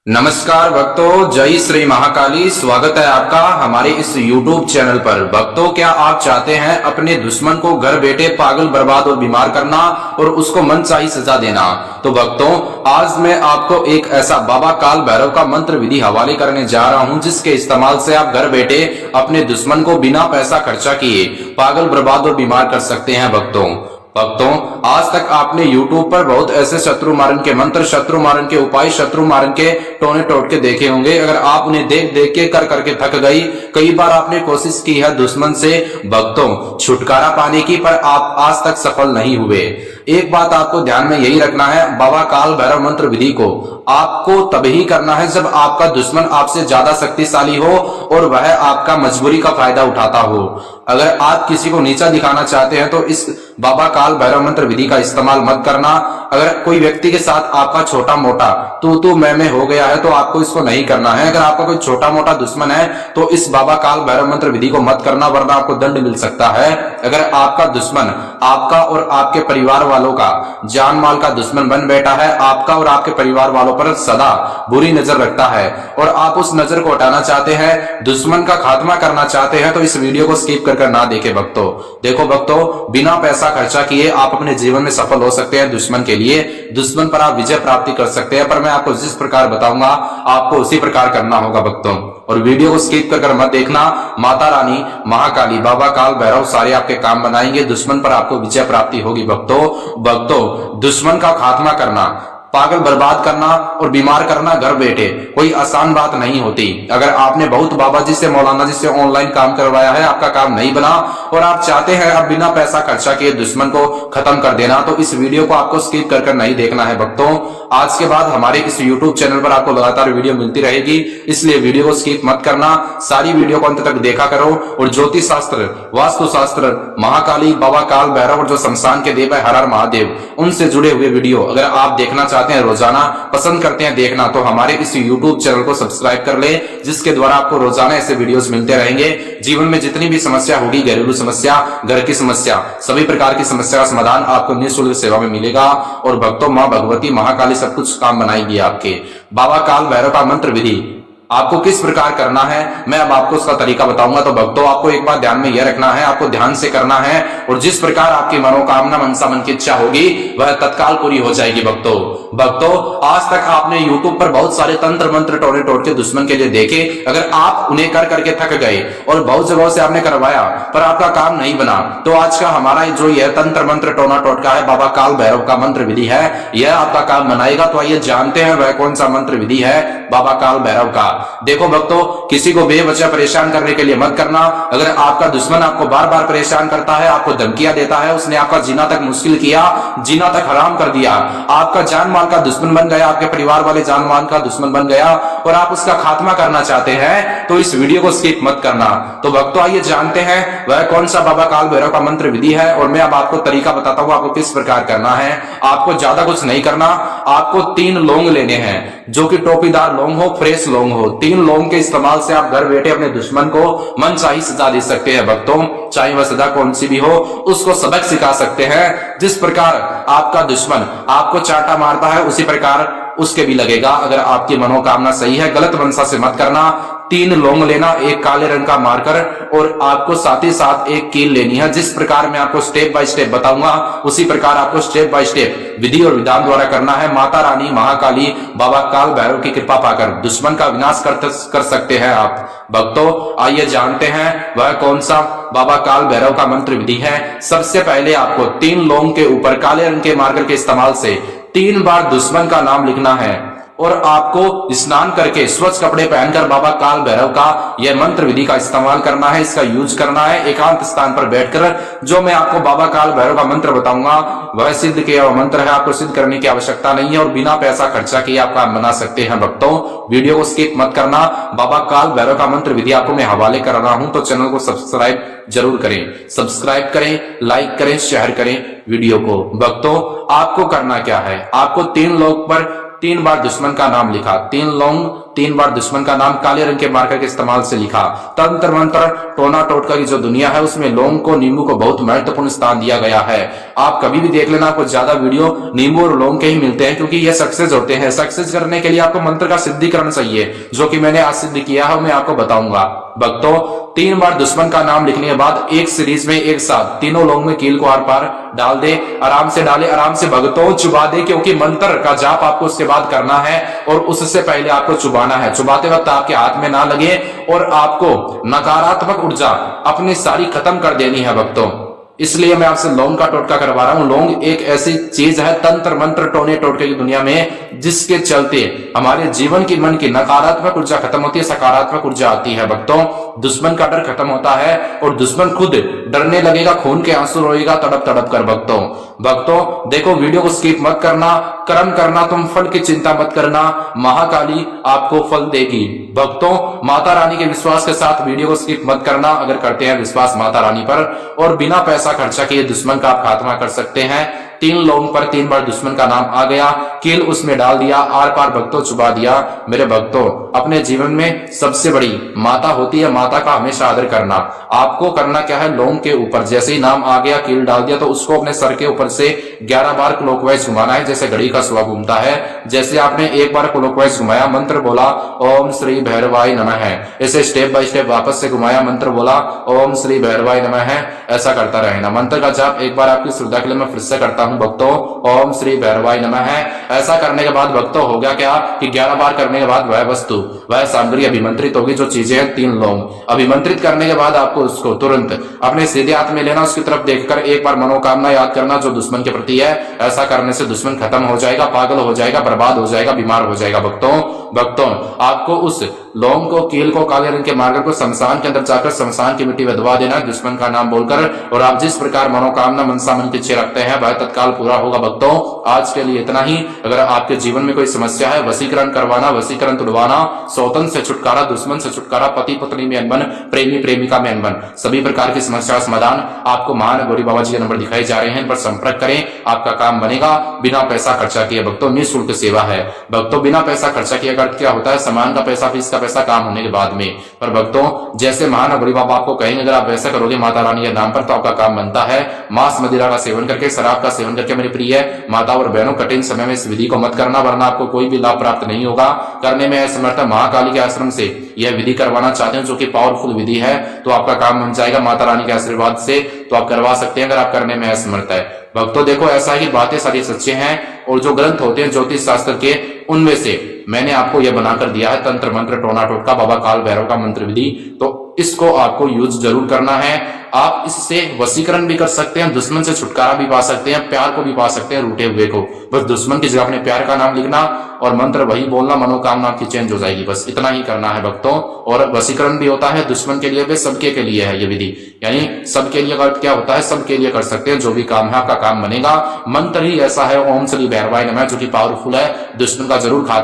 नमस्कार भक्तों, जय श्री महाकाली। स्वागत है आपका हमारे इस YouTube चैनल पर। भक्तों, क्या आप चाहते हैं अपने दुश्मन को घर बैठे पागल, बर्बाद और बीमार करना और उसको मनचाही सजा देना? तो भक्तों, आज मैं आपको एक ऐसा बाबा काल भैरव का मंत्र विधि हवाले करने जा रहा हूं, जिसके इस्तेमाल से आप घर बैठे अपने दुश्मन को बिना पैसा खर्चा किए पागल, बर्बाद और बीमार कर सकते हैं। भक्तों, आज तक आपने YouTube पर बहुत ऐसे शत्रु मारन के मंत्र, शत्रु मारन के उपाय, शत्रु मारन के टोने टोटके देखे होंगे। अगर आप उन्हें देख देख के कर करके थक गई, कई बार आपने कोशिश की है दुश्मन से भक्तों छुटकारा पाने की, पर आप आज तक सफल नहीं हुए। एक बात आपको ध्यान में यही रखना है, बाबा काल भैरव मंत्र विधि को आपको तभी करना है जब आपका दुश्मन आपसे ज्यादा शक्तिशाली हो और वह आपका मजबूरी का फायदा उठाता हो। अगर आप किसी को नीचा दिखाना चाहते हैं तो इस बाबा काल भैरव मंत्र विधि का इस्तेमाल मत करना। अगर कोई व्यक्ति के साथ आपका छोटा मोटा तू मैं हो गया है तो आपको इसको नहीं करना है। अगर आपका कोई छोटा मोटा दुश्मन है तो इस बाबा काल भैरव मंत्र विधि को मत करना, वरना आपको दंड मिल सकता है। अगर आपका दुश्मन आपका और आपके परिवार वालों का जान माल का दुश्मन बन बैठा है, आपका और आपके परिवार वालों पर सदा बुरी नजर रखता है और आप उस नजर को हटाना चाहते हैं, दुश्मन का खात्मा करना चाहते हैं, तो इस वीडियो को स्किप कर ना देखें भक्तों। देखो भक्तों, बिना पैसा खर्चा किए आप अपने जीवन में सफल हो सकते हैं। दुश्मन के लिए, दुश्मन पर आप विजय प्राप्ति कर सकते हैं, पर मैं आपको जिस प्रकार बताऊंगा आपको उसी प्रकार करना होगा भक्तों। और वीडियो को स्किप कर मत देखना। माता रानी, महाकाली, बाबा काल भैरव सारे आपके काम बनाएंगे, दुश्मन पर आपको विजय प्राप्ति होगी भक्तों। दुश्मन का खात्मा करना, पागल, बर्बाद करना और बीमार करना घर बैठे कोई आसान बात नहीं होती। अगर आपने बहुत बाबा जी से, मौलाना जी से ऑनलाइन काम करवाया है, आपका काम नहीं बना और आप चाहते हैं अब बिना पैसा खर्चा किए दुश्मन को खत्म कर देना, तो इस वीडियो को आपको स्किप कर नहीं देखना है भक्तों। आज के बाद हमारे इस YouTube चैनल पर आपको लगातार वीडियो मिलती रहेगी, इसलिए वीडियो को स्किप मत करना। सारी वीडियो को अंत तक देखा करो और ज्योतिष शास्त्र, वास्तु शास्त्र, महाकाली, बाबा काल भैरव और जो शमशान के देव है हर हर महादेव, उनसे जुड़े हुए वीडियो अगर आप देखना चाहते हैं, रोजाना पसंद करते हैं देखना, तो हमारे इस YouTube चैनल को सब्सक्राइब कर ले, जिसके द्वारा आपको रोजाना ऐसे वीडियोस मिलते रहेंगे। जीवन में जितनी भी समस्या होगी, घरेलू समस्या, घर की समस्या, सभी प्रकार की समस्या का समाधान आपको निःशुल्क सेवा में मिलेगा। और भक्तों, मां भगवती, महाकाली सब कुछ काम बनाएगी आपके। बाबा काल भैरव का मंत्र विधि आपको किस प्रकार करना है, मैं अब आपको उसका तरीका बताऊंगा। तो भक्तों, आपको एक बात ध्यान में यह रखना है, आपको ध्यान से करना है और जिस प्रकार आपकी मनोकामना, मनसा, मन की इच्छा होगी वह तत्काल पूरी हो जाएगी भक्तों, आज तक आपने YouTube पर बहुत सारे तंत्र मंत्र, टोने टोटके दुश्मन के लिए देखे। अगर आप उन्हें कर करके थक गए और बहुत जगहों से आपने करवाया पर आपका काम नहीं बना, तो आज का हमारा जो यह तंत्र मंत्र, टोना टोटका है, बाबा काल भैरव का मंत्र विधि है, यह आपका काम बनाएगा। तो आइए जानते हैं वह कौन सा मंत्र विधि है बाबा काल भैरव का। देखो भक्तों, किसी को बेवजह परेशान करने के लिए मत करना। अगर आपका दुश्मन आपको बार बार परेशान करता है, आपको धमकियां देता है, उसने आपका जीना तक मुश्किल किया, जीना तक हराम कर दिया, आपका जान माल का दुश्मन बन गया, आपके परिवार वाले जान माल का दुश्मन बन गया और आप उसका खात्मा करना चाहते हैं, तो इस वीडियो को स्किप मत करना। तो भक्तों, आइए जानते हैं वह कौन सा बाबा काल भैरव का मंत्र विधि है और मैं अब आपको तरीका बताता हूं आपको किस प्रकार करना है। आपको ज्यादा कुछ नहीं करना, आपको 3 लौंग लेने हैं, जो कि टोपीदार लौंग हो, फ्रेश लौंग हो। 3 लौंग के इस्तेमाल से आप घर बैठे अपने दुश्मन को मनचाही सजा दे सकते हैं भक्तों। चाहे वह सजा कौन सी भी हो, उसको सबक सिखा सकते हैं। जिस प्रकार आपका दुश्मन आपको चांटा मारता है, उसी प्रकार उसके भी लगेगा। अगर आपकी मनोकामना सही है, गलत मनसा से मत करना। 3 लौंग लेना, एक काले रंग का मार्कर और आपको साथ ही साथ एक कील लेनी है। जिस प्रकार मैं आपको स्टेप बाय स्टेप बताऊंगा, उसी प्रकार आपको स्टेप बाय स्टेप विधि और विधान द्वारा करना है। माता रानी, महाकाली, बाबा काल भैरव की कृपा पाकर दुश्मन का विनाश कर सकते हैं आप भक्तों। आइए जानते हैं वह कौन सा बाबा काल भैरव का मंत्र विधि है। सबसे पहले आपको 3 लौंग के ऊपर काले रंग के मार्कर के इस्तेमाल से 3 बार दुश्मन का नाम लिखना है और आपको स्नान करके स्वच्छ कपड़े पहनकर बाबा काल भैरव का यह मंत्र विधि का इस्तेमाल करना है, इसका यूज करना है एकांत स्थान पर बैठकर। जो मैं आपको बाबा काल भैरव का मंत्र बताऊंगा वह सिद्ध किया हुआ मंत्र है, आपको सिद्ध करने की आवश्यकता नहीं है और बिना पैसा खर्चा किए आप काम बना सकते हैं भक्तों। वीडियो को स्किप मत करना। बाबा काल भैरव का मंत्र विधि आपको मैं हवाले कर रहा हूं, तो चैनल को सब्सक्राइब जरूर करें, सब्सक्राइब करें, लाइक करें, शेयर करें वीडियो को। भक्तों, आपको करना क्या है, आपको 3 लौंग पर 3 बार दुश्मन का नाम लिखा, 3 लौंग 3 बार दुश्मन का नाम काले रंग के मार्कर के इस्तेमाल से लिखा। तंत्र मंत्र टोना टोटका की जो दुनिया है उसमें लौंग को नींबू को बहुत महत्वपूर्ण स्थान दिया गया है। आप कभी भी देख लेना, कुछ ज्यादा वीडियो नींबू और लौंग के ही मिलते हैं क्योंकि ये सक्सेस होते हैं। सक्सेस करने के लिए आपको मंत्र का सिद्धिकरण चाहिए, जो कि मैंने आज सिद्ध किया है, मैं आपको बताऊंगा। भक्तों 3 बार दुश्मन का नाम लिखने के बाद एक सीरीज में एक साथ तीनों लौंग में कील को आर पार डाल दे, आराम से डाले, आराम से भक्तों चुबा दे, क्योंकि मंत्र का जाप आपको उसके बाद करना है और उससे पहले आपको चुबाना है। चुबाते वक्त आपके हाथ में ना लगे और आपको नकारात्मक ऊर्जा अपनी सारी खत्म कर देनी है भक्तों। इसलिए मैं आपसे लौंग का टोटका करवा रहा हूं। लौंग एक ऐसी चीज है तंत्र मंत्र टोने टोटके की दुनिया में, जिसके चलते हमारे जीवन की मन की नकारात्मक ऊर्जा खत्म होती है, सकारात्मक ऊर्जा आती है भक्तों। दुश्मन का डर खत्म होता है और दुश्मन खुद डरने लगेगा, खून के आंसू रोएगा तड़प तड़प कर भक्तों देखो, वीडियो को स्किप मत करना। कर्म करना, तुम फल की चिंता मत करना, महाकाली आपको फल देगी। भक्तों माता रानी के विश्वास के साथ वीडियो को स्किप मत करना। अगर करते हैं विश्वास माता रानी पर और बिना पैसा खर्चा किए दुश्मन का आप खात्मा कर सकते हैं। 3 लौंग पर 3 बार दुश्मन का नाम आ गया, कील उसमें डाल दिया, आर पार भक्तों चुबा दिया। मेरे भक्तों अपने जीवन में सबसे बड़ी माता होती है, माता का हमेशा आदर करना। आपको करना क्या है, लौंग के ऊपर जैसे ही नाम आ गया, कील डाल दिया, तो उसको अपने सर के ऊपर से 11 बार क्लॉकवाइज घुमाना है, जैसे घड़ी का सुआ घूमता है। जैसे आपने एक बार क्लॉकवाइज घुमाया, मंत्र बोला ओम श्री भैरवाय नमः, ऐसे स्टेप बाय स्टेप वापस से घुमाया, मंत्र बोला ओम श्री भैरवाय नमः, ऐसा करता रहना। मंत्र का जाप एक बार आपकी श्रद्धा के लिए मैं फिर से करता हूं भक्तों, ओम श्री भैरवाय नमः। ऐसा करने के बाद भक्तों हो गया क्या कि 11 बार करने के बाद वह वस्तु, वह सामग्री अभिमंत्रित होगी, जो चीजें हैं 3 लौंग अभिमंत्रित करने के बाद आपको उसको तुरंत अपने सीधे हाथ में लेना, उसकी तरफ देखकर एक बार मनोकामना याद करना जो दुश्मन के प्रति है। ऐसा करने से दुश्मन खत्म हो जाएगा, पागल हो जाएगा, बर्बाद हो जाएगा, बीमार हो जाएगा। भक्तों आपको उस लौंग को, कील को, काले रंग के मार्कर को शमशान के अंदर जाकर शमशान की मिट्टी में दबा देना दुश्मन का नाम बोलकर, और आप जिस प्रकार मनोकामना मनसा मन की इच्छा रखते हैं वह तत्काल पूरा होगा। भक्तों आज के लिए इतना ही। अगर आपके जीवन में कोई समस्या है, वशीकरण करवाना, वशीकरण तुड़वाना, सौतन से छुटकारा, दुश्मन से छुटकारा, पति पत्नी में अनबन, प्रेमी प्रेमिका में अनबन, सभी प्रकार की समस्या का समाधान आपको महान गौरी बाबा जी के नंबर दिखाई जा रहे हैं, पर संपर्क करें, आपका काम बनेगा बिना पैसा खर्चा किए। भक्तों निःशुल्क सेवा है भक्तों, बिना पैसा खर्चा किए। अगर क्या होता है, सामान का पैसा, फीस का पैसा काम होने के बाद में, पर भक्तों जैसे महान गौरी बाबा आपको कहेंगे अगर आप वैसा करोगे माता रानी के नाम पर तो आपका काम बनता है। मांस मदिरा का सेवन करके, शराब का सेवन करके मेरी प्रिय माता और बहनों कठिन समय में इस विधि को मत करना, वरना आपको कोई भी लाभ प्राप्त नहीं होगा। करने में असमर्थ महाकाली के आश्रम से यह विधि करवाना चाहते हैं, जो कि पावरफुल विधि है, तो आपका काम बन जाएगा माता रानी के आशीर्वाद से, तो आप करवा सकते हैं अगर आप करने में असमर्थ है। भक्तों देखो ऐसा ही बातें सारी सच्चे हैं, और जो ग्रंथ होते हैं ज्योतिष शास्त्र के, उनमें से मैंने आपको यह बनाकर दिया है तंत्र मंत्र टोना टोटका बाबा काल भैरव का मंत्र विधि, तो इसको आपको यूज जरूर करना है। आप इससे वशीकरण भी कर सकते हैं, दुश्मन से छुटकारा भी पा सकते हैं, प्यार को भी पा सकते हैं, रूठे हुए को। बस दुश्मन की जगह अपने प्यार का नाम लिखना और मंत्र वही बोलना, मनोकामना आपकी चेंज हो जाएगी। बस इतना ही करना है भक्तों। और वशीकरण भी होता है दुश्मन के लिए भी, सबके के लिए है ये विधि, यानी सबके लिए। अगर क्या होता है, सबके लिए कर सकते हैं, जो भी काम है आपका काम बनेगा। मंत्र ही ऐसा है ओम श्री भैरवाय नमः, जो कि पावरफुल है, दुश्मन का जरूर खात्मा